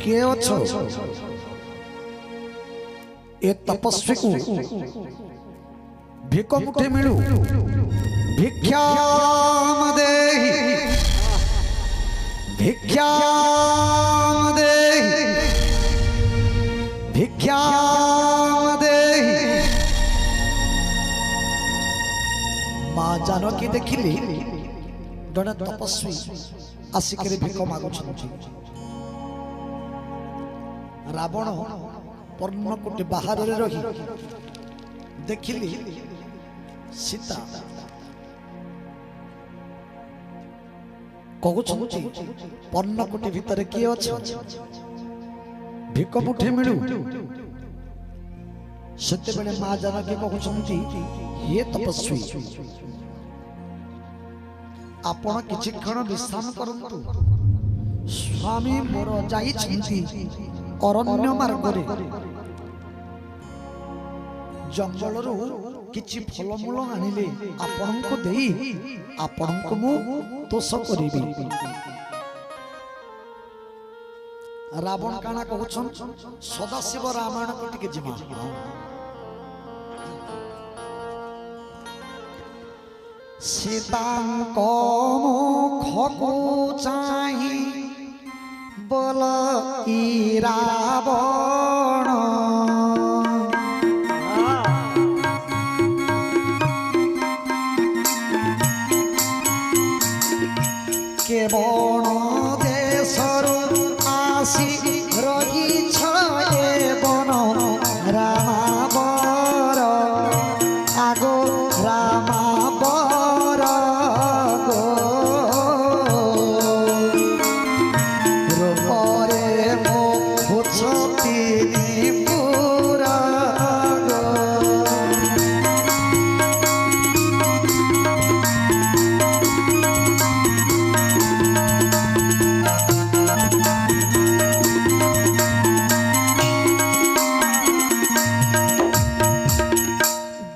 किए अछो ए तपस्वी को भिक मुठे मिलू भिक्षा देहि भिक्षा देहि भिक्षा देहि माँ जानकी देखिली जड़े तपस्वी आसिक भिक मागुं रावण पर्णकुटी बाहर रही देखिली सीता कहते पर्णकुटी भितर किए अच्छा भिक मुठे मिलू से माँ जानकी कहते ये तपस्वी आपण किछि क्षण विश्राम करंतु स्वामी मोर जाइछन्ति अरण्य मार्गरे जंगल किछि फलमूल आनिले आपनको देई आपनको मु तोष करिबी रावण काना कहछन सदाशिव रामायण को टिके जिमा सीतांको मुखको चाहि बोल ई रावण के बण देशरु आसी रही छे बन रामावर आगो रामावर गो रूपरे मो पुछती पूरा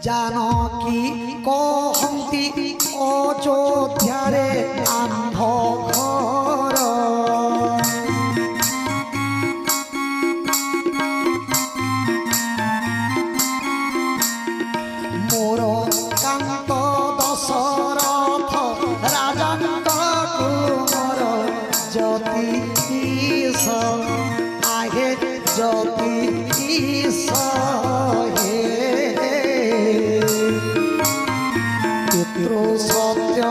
जानकी कहती अयोध्यारे आंभ घर मोर कांत दशरथ राजंक कुमार ज्योतिष आहे ज्योतिष सत्य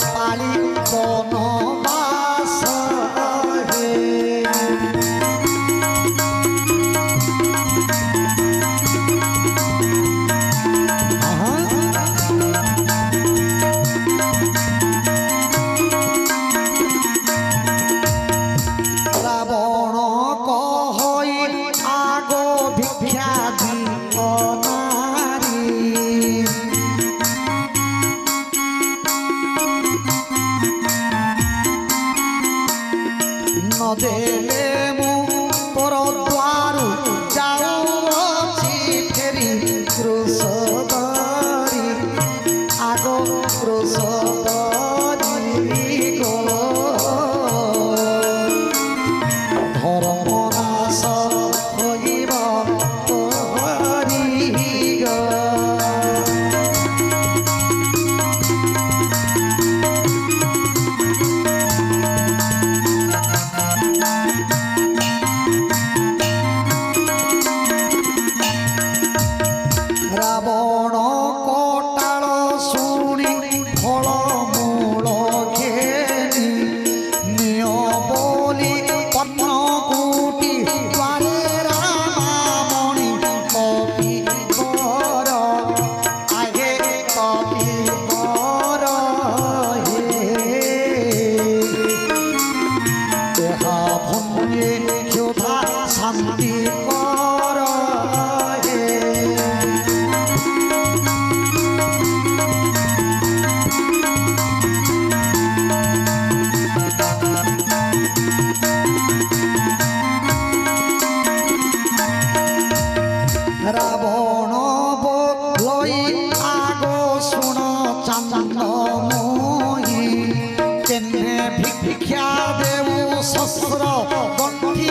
पाली बनवास रावण कहई आगो भिक्षा दियो नारी देले मु तोर द्वार जाऊँगी फेरी क्रोशधारी आगो क्रोशधारी गो धर्मनाश होइब तोहरी गो रावण कोटाल शुणी फल मूल घेनी निय बोली पर्णकुटी द्वारे रामामणि कपिवर आगे कपिवर देहा भंगे क्षुधा शांति कर रावण बोलई आगो सुन चंद मोही केने भिक्षा देव शस्त्र गंठी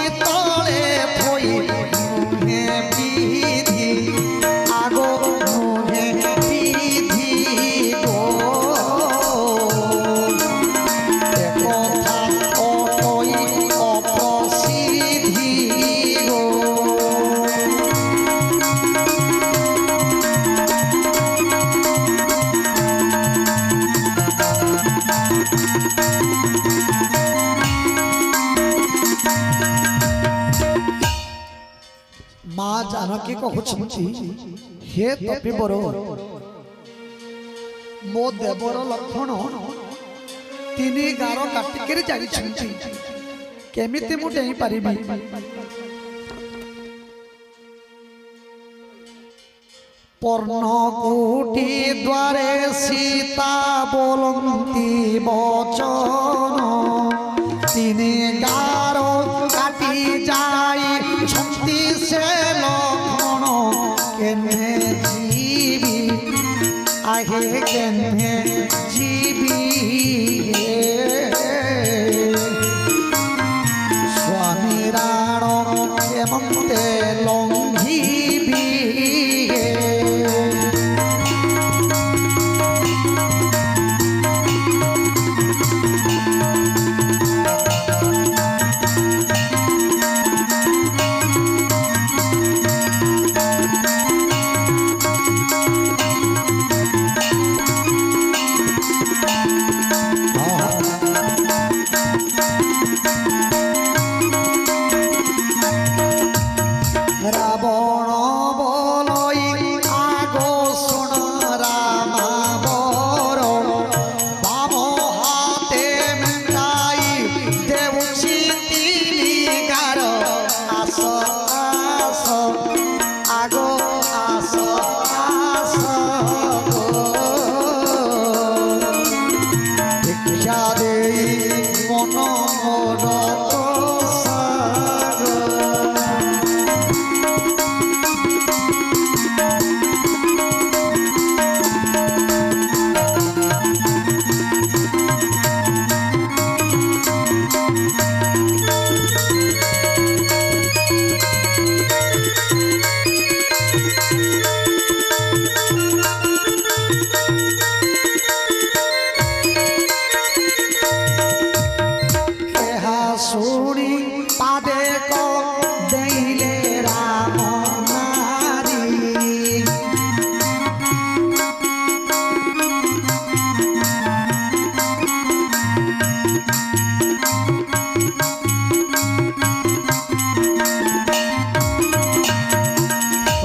जानकी कहउछंती हे तपीवर मो देवर लक्षण तीन गार काटिक जाइछंती केमिति मु डेई पारिबी पर्णकुटी द्वारे सीता बोलंती बचन तीन गार काटी जाई छंती से लक्षण केने जीवी आगे केने जीवी स्वामी राण केमंते लंघिबी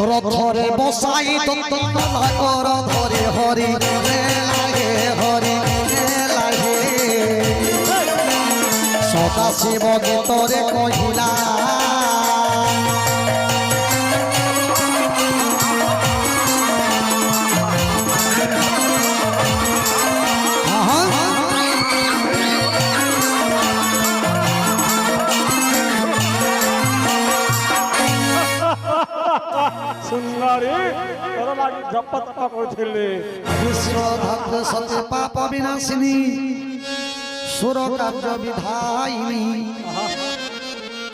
रथरे बसाई कर धरे हरि लागे हरि लागे सदा शिव गीतरे कहिला सुंदरी तोर लागि जप तप करथिले विश्व भक्त सत्य पाप विनाशिनी सुर कार्य विधायिनी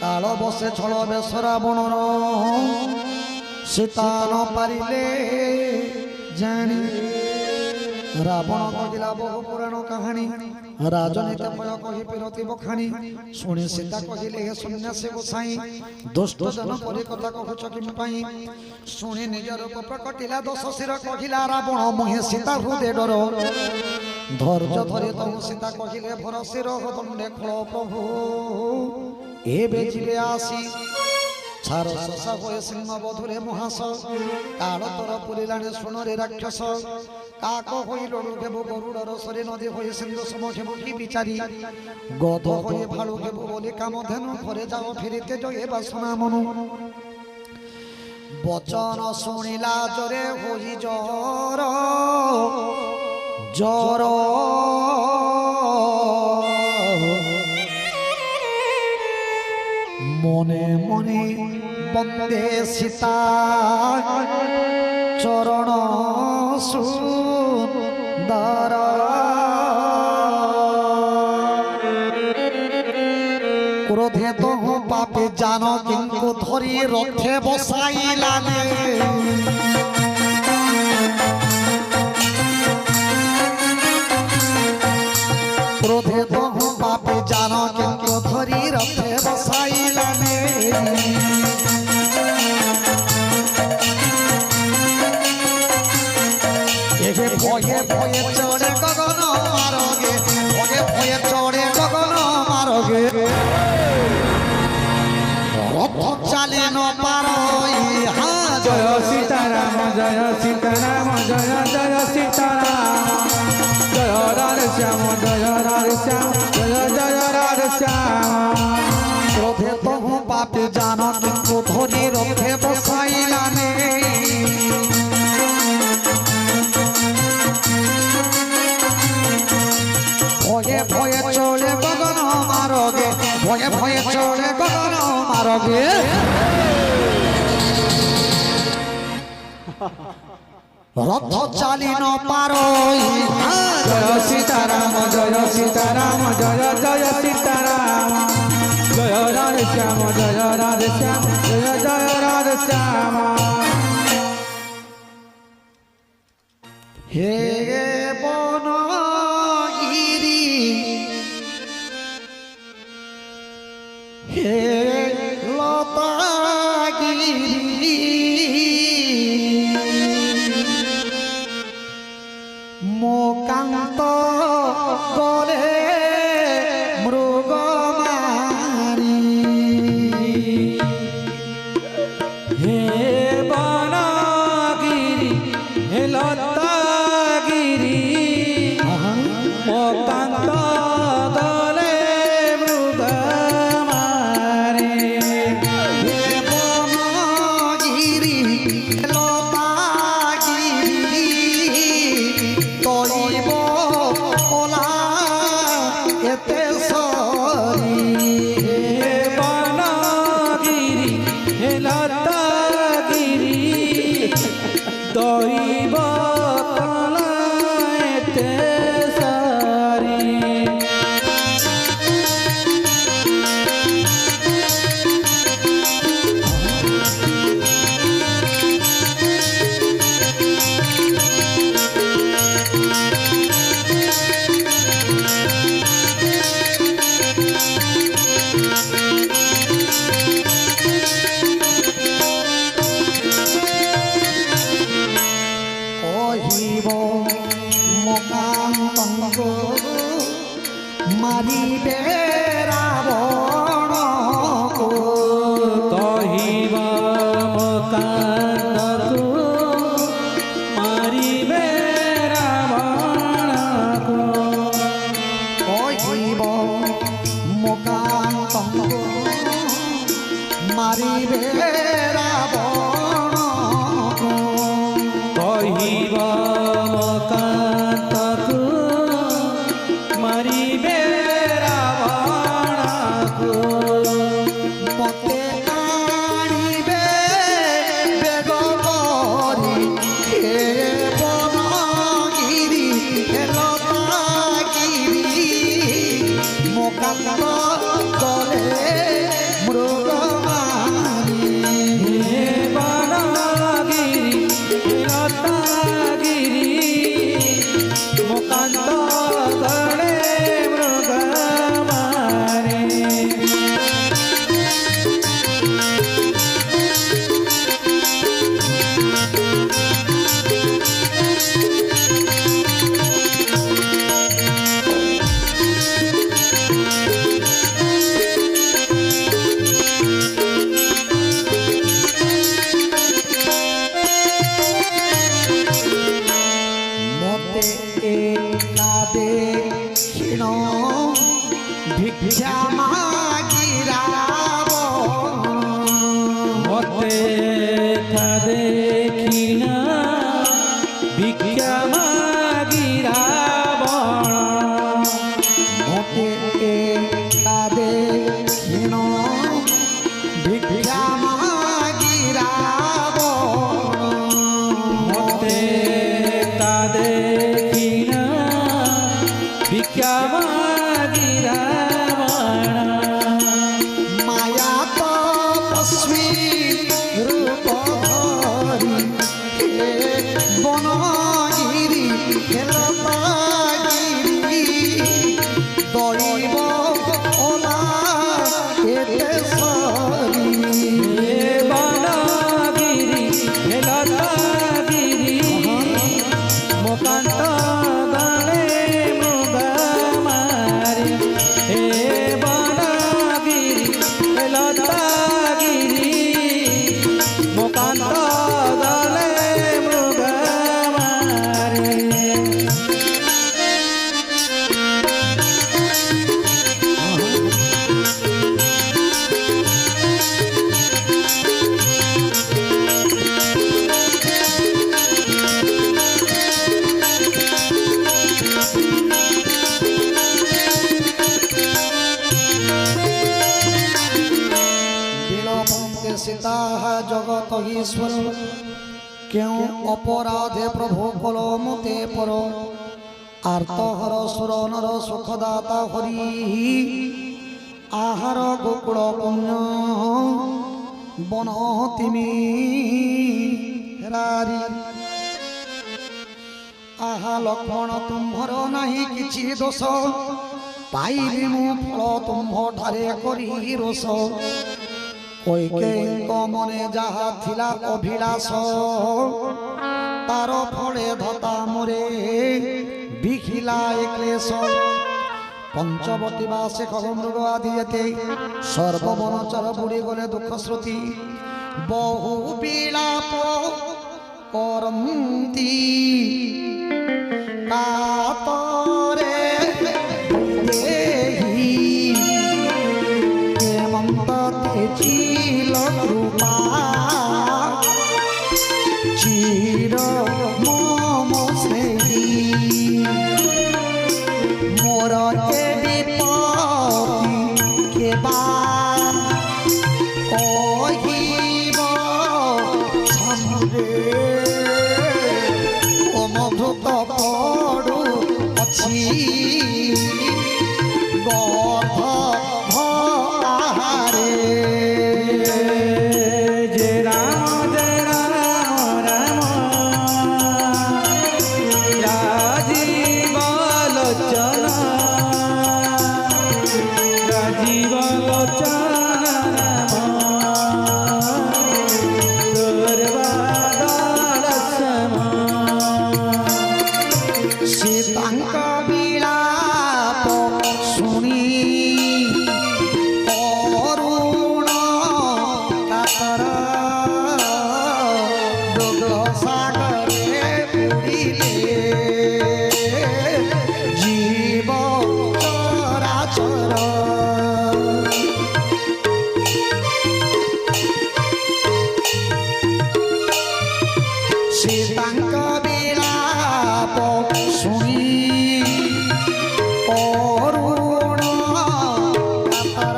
काल बसे छल बेसरा बणर सीता न पारिले जानी रावण कहिला बहु पुराण कहानी राजनीतिमय कही पिरती बखाणी शुणी सीता कहिले हे सन्यासी गोसाई दुष्ट जन परि कथा कहूच कि पाई शुणी निज रूप प्रकटिला दश शिर कहिला रावण मुहे सीता हृदय डर धैर्य धरि तहु सीता कहिले भर शिर दंडे खल प्रभु एबे जीवे आसी छार शशा होए सिंह बधुरे महास काल तर पुरिलाणे सुनरे राक्षस काक होई लड़ू घेबो गरुड़र सरे नदी होई सिंधु समखेबो की बिचारी गध होई भालू घेबो बोली काम धेनु घरे जाओ फिरिते जये बासना मनु बचन शुणिला जरे होई जर जर मने मने बंदे सीता चरण सुंदर क्रोधे तो पापे जान किंकु धरी रथे बसाइलाने क्रोधे तो पापे जान किंकु धरी रथे बसाइलाने भये भये चढ़े गगन मारोगे भये भये चढ़े गगन मारोगे रथ चाले न पारो জয় সীতারাম জয় সীতারাম জয় জয় সীতারাম জয় রাধে শ্যাম জয় রাধে শ্যাম জয় জয় রাধে শ্যাম ক্রোধে তহু পাপে জান কিন্তু ধরি রথে বসাইলানে ভয়ে ভয়ে চলে গগন মারগে ভয়ে ভয়ে চলে গগন মারগে রথ চালি ন পারই জয় সীতারাম জয় সীতারাম জয় জয় সীতারাম জয় রাধে শ্যাম জয় রাধে শ্যাম জয় জয় রাধে শ্যাম হে বনগিরি হে লতাগিরি মোকান্ত গলে মৃগমারি হে বনগিরি হে লতাগিরি মকান্ত দলে মৃগমারে হে বনগিরি লতাগিরি তৈব কলা এতে সরি হে বনগিরি হে লতাগিরি দৈব কলায়তে সারি কহিব মোকান্তঙ্গ মারিবে রাবণ কহিব মকান্তকু মারিবে রাবণকু কহিব মোকান্তঙ্গ মারিবে রাবণ কহিব মকান্তকু মারিবে রাবণকু মতে আনিবে বেগ করি হে বনগিরি হে লতাগিরি মোকান্ত গলে মৃগমারি হে বনগিরি হে লতাগিরি মকান্ত দলে মৃগমারে মতে একাদে ক্ষীণ ভিক্ষা মাগিরাব মতে কাদে ক্ষীণ ভিক্ষা মাগি রাবণ মতে একাদে ক্ষীণ ভিক্ষা মাগিরাব মতে কাদে ক্ষীণ ভিক্ষা মাগি রাবণ মায়া তপস্বী রূপ ধরি হে বনগিরি হে লতাগিরি দৈব ওলা এতে সরি হে বনগিরি হে লতাগিরি মকান্ত দলে মৃগমারি হে বনগিরি হে লতাগিরি মকান্ত সীতা জগত ঈশ্বর কেউ অপরাধে প্রভু কল মতে পর আর্তহর সুর নর সুখদাতা হরি আহার গোকুল পুণ্য বন তিমি হেরারি আহা লক্ষ্মণ তুম্ভর নাহি কিছু দোষ পাইলি মু ফল তুম্ভ ঠারে করি রোষ কৈকেয়ীଙ୍କ মনে যাহা থিলা অভিলাষ তার ফলে ধতা মোরে বিখিলা ক্লেশ পঞ্চবতী বা শেখ মৃগ আদি যেতে সর্ববনচর বুড়ি গলে দুঃখ শ্রুতি বহু বিলাপ করন্তি কাতরে দেহি হেমন্ত তেজিল কৃপা চির মম স্নেহী মোর এ বিপত্তি কেবা কহিব সামনে ও মধুত পড়ু অছি গর্ভ আহারে জয় রাম রাম রাজীব লোচন রাজীব লোচন সীতাঙ্ক বিলাপ শুনি অরুণ কাতর দুগ্ধ সাগরে বুড়িলে জীব চরাচর সীতাঙ্ক বিলাপ শুনি অরুণ কাতর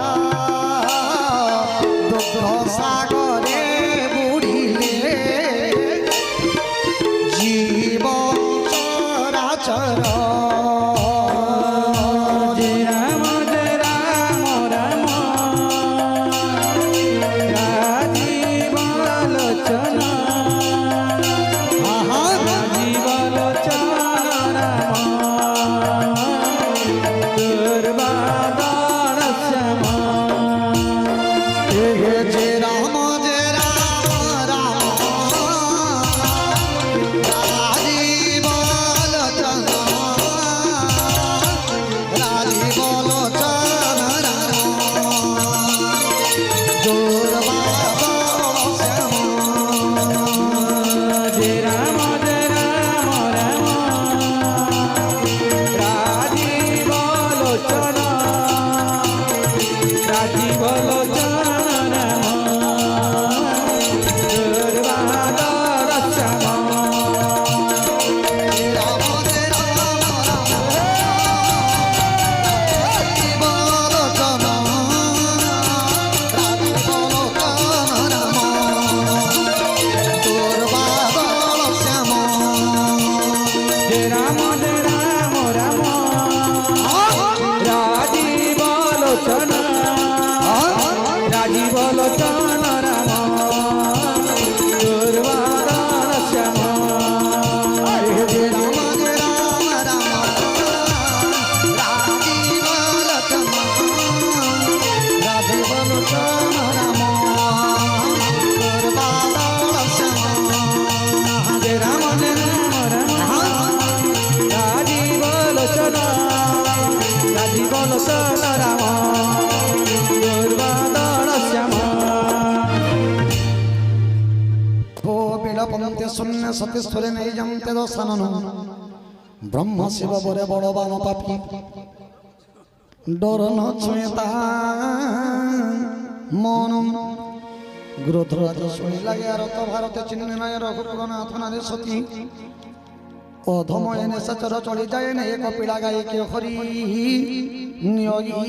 দুগ্ধ সাগরে বুড়িলে জীব চরাচর জয় রাম রাম রাজীব লোচন রাজীব লোচন রাম দুর্বাদন শ্যাম যে রাম রাম রাজীব লোচন রাজীব লোচন দুর্বাদন শ্যাম জয় রাম রাম রাজীব লোচন রাজীব লোচন রাম দুর্বাদন শ্যাম জয় রাম রাম রাজীব লোচন রাজীব লোচন রাম দুর্বাদন শ্যাম জয় রাম রাজীব লোচন রাজীব লোচন রাম দুর্বাদন শ্যাম বিলপন্তে শূন্য সতীশ্বরে নেই জমতে দশানন ব্রহ্ম শিব বরে বড় বাম পাপি ডর ন ছুঁয়ে তাহা মন গ্রোধরাজ শুনি লাগে আর তো ভারতে চিহ্ন নয় রঘুপুর নাথ নারী সতী অধময় নেশাচর চলি যায় না এক পিড়া গায়ে কে হরি নিয়োগী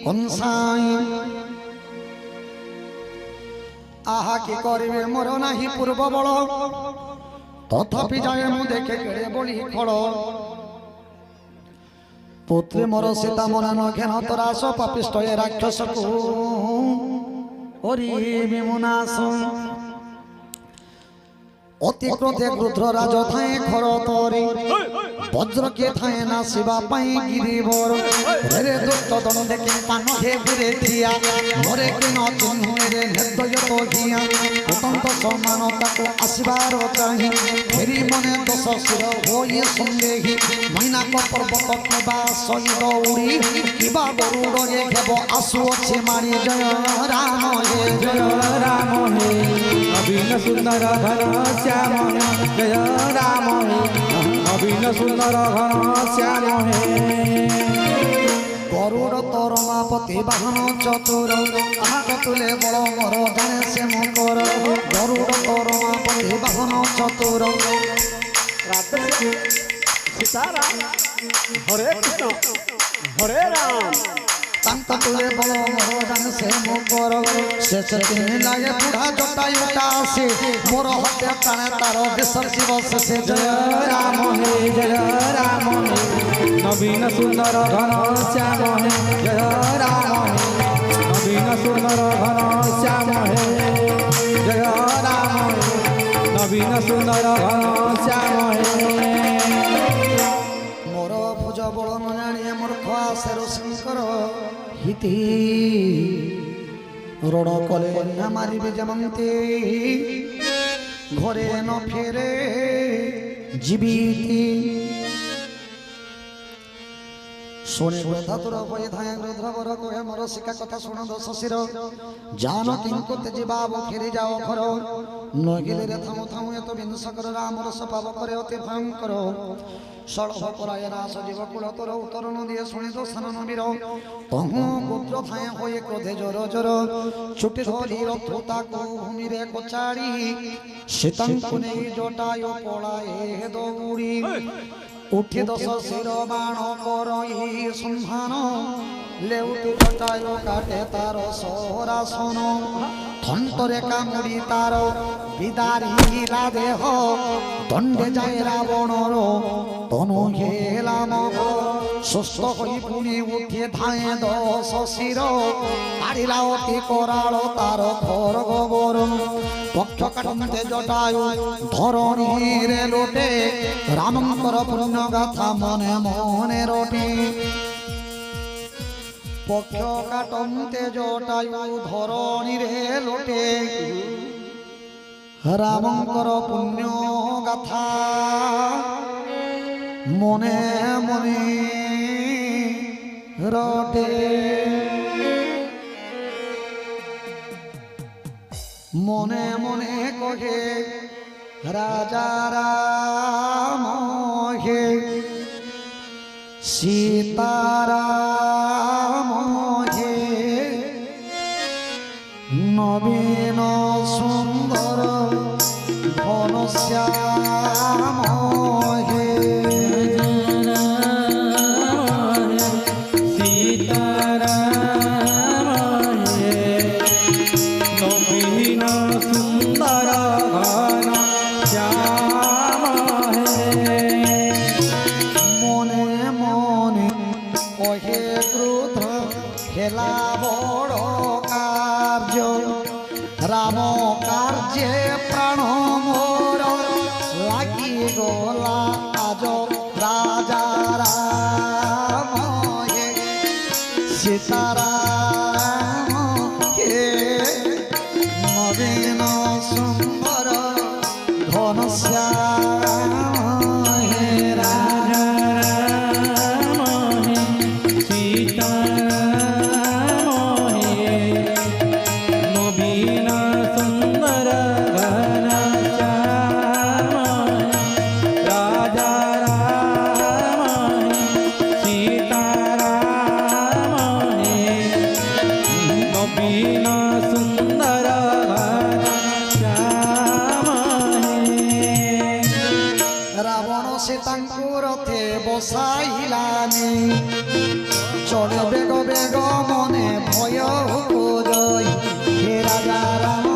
কনসাই তাহা কি করিবে মোর নাহি পূর্ব বল তথাপি যায় মু দেখে কেড়ে বলি খড় পুত্রে মোর সীতা মনে নঘেন তরাস পাপিষ্ট এ রাক্ষসকু হরি বিমুনাস অতি ক্রোধে ক্রুদ্র রাজ থায়ে খর তরি বজ্রকে থায়ে না শিবা পাই গিরিবর রে দুষ্ট দণ্ডে কে পান হে ঘুরে থিয়া মরে কি ন চিহ্নে রে নির্দয় তো হিয়া অত্যন্ত সমানতাকে আসিবার চাহি ফেরি মনে দোষ শির হয়ে সন্দেহী মৈনাক পর্বত কিবা সহিত উড়ি কিবা গরুড়ে খেব আসু আছে মারি জয় রাম হে জয় রাম হে অভিন্ন সুন্দর ঘন শ্যাম হে জয় রাম হে অভিন্ন সুন্দর ঘন শ্যাম হে গরুড় তরমাপতি বাহন চতুর আহাত তুলে বড় মর জানে সে মকর গরুড় তরমাপতি বাহন চতুর রাধে সীতারাম হরে কৃষ্ণ হরে রাম তাঙ্ক তুলে বড় মর জানে সে মকর শেষ দিন লাগে বুড়া জটায়ুটা আসে মোর হতে টানে তার বিসর্জিব শেষে জয় রাম হে জয় রাম হে নবীন সুন্দর ঘন শ্যাম হে জয় রাম হে নবীন সুন্দর ঘন শ্যাম হে জয় রাম হে নবীন সুন্দর ঘন শ্যাম হে মোর ভুজ বড় ন জানিয়ে মূর্খ আসে শঙ্কর হিতি রণ কলে না মারিবে যেমন্তে ঘরে ন ফেরে জীবিতি শুনে কথা তোর হয়ে ধায় রুদ্র বর কহে মোর শিকা কথা শুণ দোষ শির জান কিঙ্কুতে ଯିବା ফেরে যাও ঘর নগিলে রে থামু থামু এত বিন্দুসাগর রামর সপাব করে অতি ভয়ঙ্কর সলভ পরায় রাস জীব কুল তোর উত্তরণ দিয়ে শুনে দোষান নবীর তহু পুত্র থায় হয়ে ক্রোধে জোর জোর ছুটি ধরি রথ তাকু ভূমিরে কোচাড়ি সীতাঙ্কু নেই জটায় পড়ায় দৌড়ি উঠি দশ শির বাণ করই সন্ধান লেউটি জটায় কাটে তার সরাসন থন্তরে কামুড়ি তার বিদারিলা দেহ দণ্ডে যায় রাবণর তনু ঘেলাম সুস্থ হই পুনি উঠে ধায়ে দশ শির কাড়িলা অতি করাল তার খর গোবর পক্ষ কাটন্তে জটায়ু ধরণীরে লোটে রামঙ্কর পুণ্য গাথা মনে মনে রটে পক্ষ কাটন্তে জটায়ু ধরণীরে লোটে রামঙ্কর পুণ্য গাথা মনে মনে রটে মনে মনে কহে রাজা রাম হে সীতারাম হে নবীন সুন্দর ঘন শ্যাম হে সীতারাম হে নবীন সুন্দর ঘন শ্যাম হে মনে মনে কহে ক্রোধ খেলা বড় কার্য রাম কার্যে প্রাণ মোর লাগি গলা আজ রাজা রাম হে সীতারাম হে নবীন সুন্দর ঘন শ্যাম হে রাজা রাম হে সীতারাম হে নবীন সুন্দর ঘন শ্যাম রাজা রাম হে সীতারাম হে নবীন সুন্দর ঘন শ্যাম হে রাবণ সীতাঙ্কু রথে বসাইলানি চলে বেগ বেগ মনে ভয় জয় হে রাজা রাম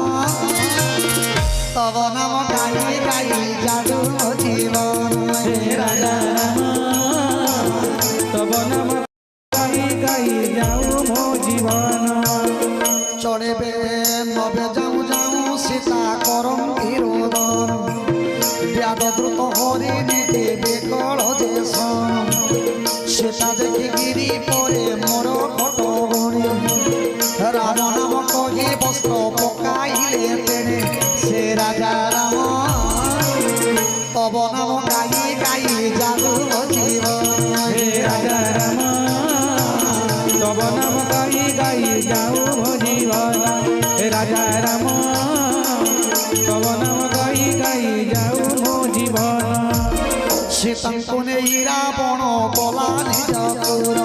তব নাম গাই গাই যাদু জীবন হে রাজা রাম তব নাম গাই গাই যাও মো জীবন চড়বে নবে যাও যাও সীতা করম বিরোধন ব্যাদ দ্রুত হরি নীতি বিকল দেশ সীতা দেখি গিরি পরে মোর ঘটগণি রাম নাম কহি বস্ত্র পকাইলে তেনে সে রাজা রাম তব নাম গাই গাই যাদু জীবন হে রাজা রাম তব নাম গাই গাই যাও মো জীবন হে রাজা রাম তব নাম গাই গাই যাও মো জীবন সীতাঙ্কু নেই রাবণ বলা নিজ পুর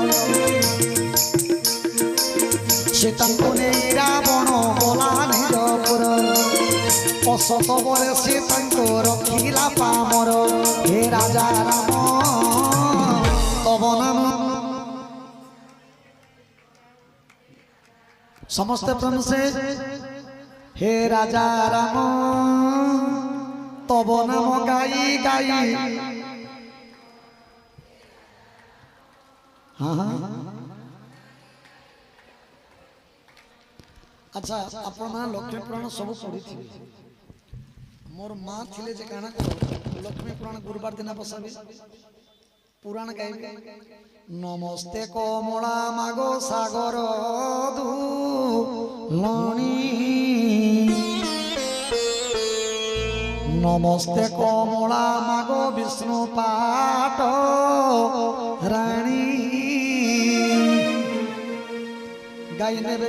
সীতাঙ্কু নেই রাবণ বলা নিজ পুর অশত বরে সীতাঙ্কু রখিলা পামর হে রাজা রাম তব নাম समस्त प्रेम से हे राजा राम तब नाम गाई गाई हाँ हाँ अच्छा आपण लक्ष्मी पुराण सब पढ़ी थी मोर माँ थिले जे काना लक्ष्मी पुराण गुरुवार दिन बसाबे पुराण गाइबे नमस्ते कमला मागो सागर दुलणी नमस्ते कमला मागो विष्णु पाट रानी गाई नेबे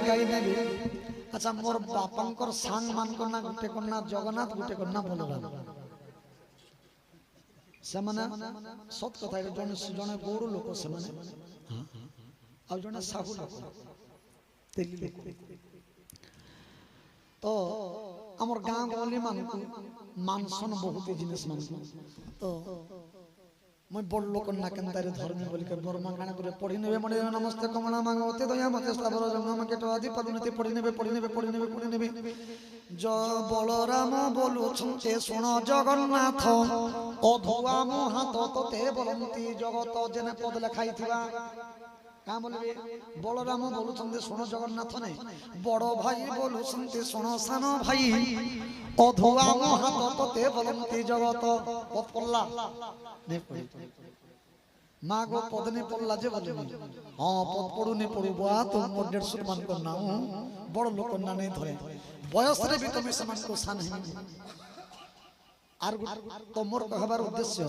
अच्छा मोर बापांकर सांग मान करना गुटे करना जगन्नाथ गुटे करना बलराम सेमाने सत कथा जने जने गौड़ लोक सेमाने आ जने साहू लोक तेली लोक तो हमर गांव गली मानकु मानसन बहुत जिनिस मानकु तो मैं बड़ लोक ना केनतारे धर्मी बोली के बर्मा गाना करे पढ़ी नेबे मने नमस्ते कमला मांगते दया मते स्थावर जन्म के तो आदि पदिनति पढ़ी नेबे ज बलराम बोलु छुते सुन जगन्नाथ अधुआ मो हाथ तोते बोलंती जगत जेने पद लिखाई थिबा का बोलबे बलराम बोलु छुते सुन जगन्नाथ ने बड़ भाई बोलु छुते सुन सान भाई अधुआ मो हाथ तोते बोलंती जगत पद पल्ला ने पड़ी माँ गो पद ने पल्ला जे बोलबे हां पद पड़ू ने पड़ू बा तो मोर 150 मान को नाम बड़ लोक ना नहीं धरे बयस रे भी तुम समान को सान है आर तो मोर कहबार उद्देश्य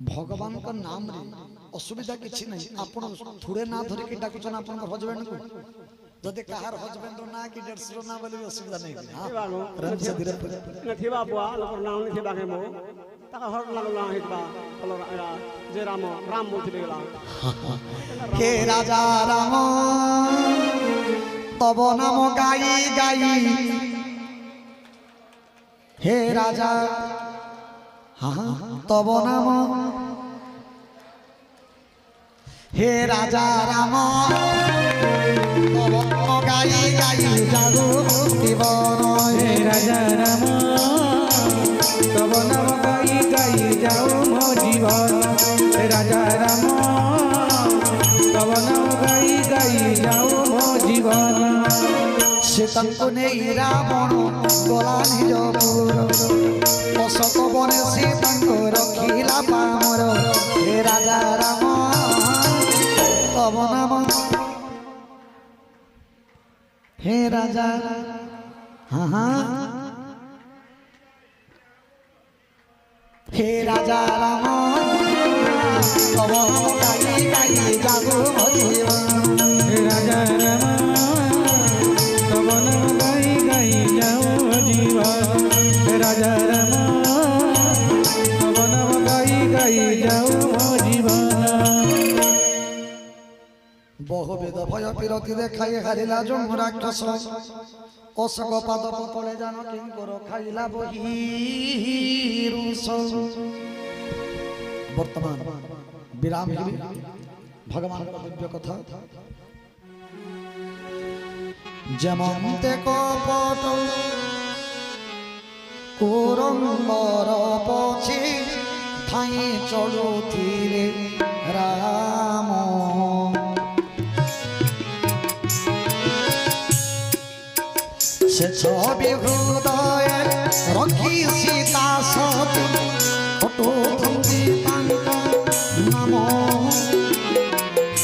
भगवान का नाम रे असुविधा किछि नहीं आपण थोड़े ना धरे कि डाकुचन आपण हजबेंड को जदि कहार हजबेंड ना कि 150 ना बोले असुविधा नहीं हां रन से धीरे नथि बाबुआ लोकर नाम नथि बाके मो ताका हर लागला हितबा जे राम राम बोलते गेला हे राजा राम तब नाम गाई गाई हे राजा हाँ तब नाम हे राजा राम तब नाम गाई गाई जागो जीवन हे राजा राम तब नाम गाई गाई जाओ मो जीवन हे राजा राम तब नाम गाई गाई जाओ मो जीवन सीतांकु नेई रावण गला निज पुर अशोक बने सीतांकु रखिला पामर हे राजा राम तब नाम हे राजा हाँ हाँ हे राजा राम तब नाम गाई गाई जागो जीवन हे राजा राम तब नाम गाई गाई जाओ जीवन हे राजा राम तब नाम गाई गाई जाओ जीवन बहुविध भय विरति देखाई हारिला जम राक्षस अशोक पादप तले जान किंकर खाइला बहिरुष वर्तमान विराम भगवान दिव्य कथा जेमते कपट କୁରଙ୍ଗର ପଛେ ଧାଇଁ ଚଳୁଥିଲେ ରାମ। ସେ ଛବି ହୃଦୟ ରଖି ସୀତା ସତୀ ଫଟୋଛନ୍ତି ତାଙ୍କ ନାମ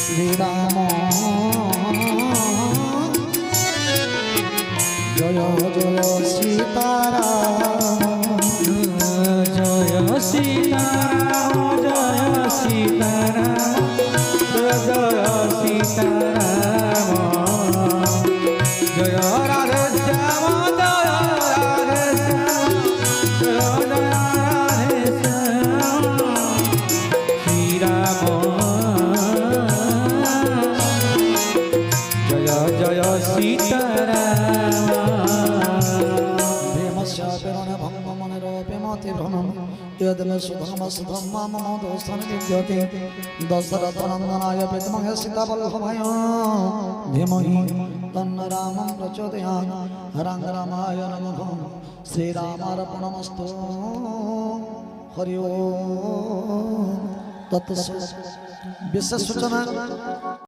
ଶ୍ରୀରାମ। ଜୟ ଜୟ ସୀତାରାମ ଜୟ ସୀତାରାମ ଜୟ ସୀତାରାମ ଜୟ ସୀତାରାମ ଜୟ ରାଧେ ଶ୍ୟାମ ଜୟ ରାଧେ ଶ୍ୟାମ ଜୟ ଜୟ ରାଧେ ଶ୍ୟାମ ଶ୍ରୀରାମ ଜୟ ଜୟ ସୀତାରାମ। प्रेमस्य प्रेरण भंग मनोरपेमति भ्रमं यदमे सुधम सुधम मम दोस्तन विद्यते दशरथ नंदनाय विद्महे सीतावल्लभाय धीमहि तन्न रामं प्रचोदयात् राम रामाय नमः श्रीरामार्पणमस्तु हरि ओम तत्सत्। विशेष सूचना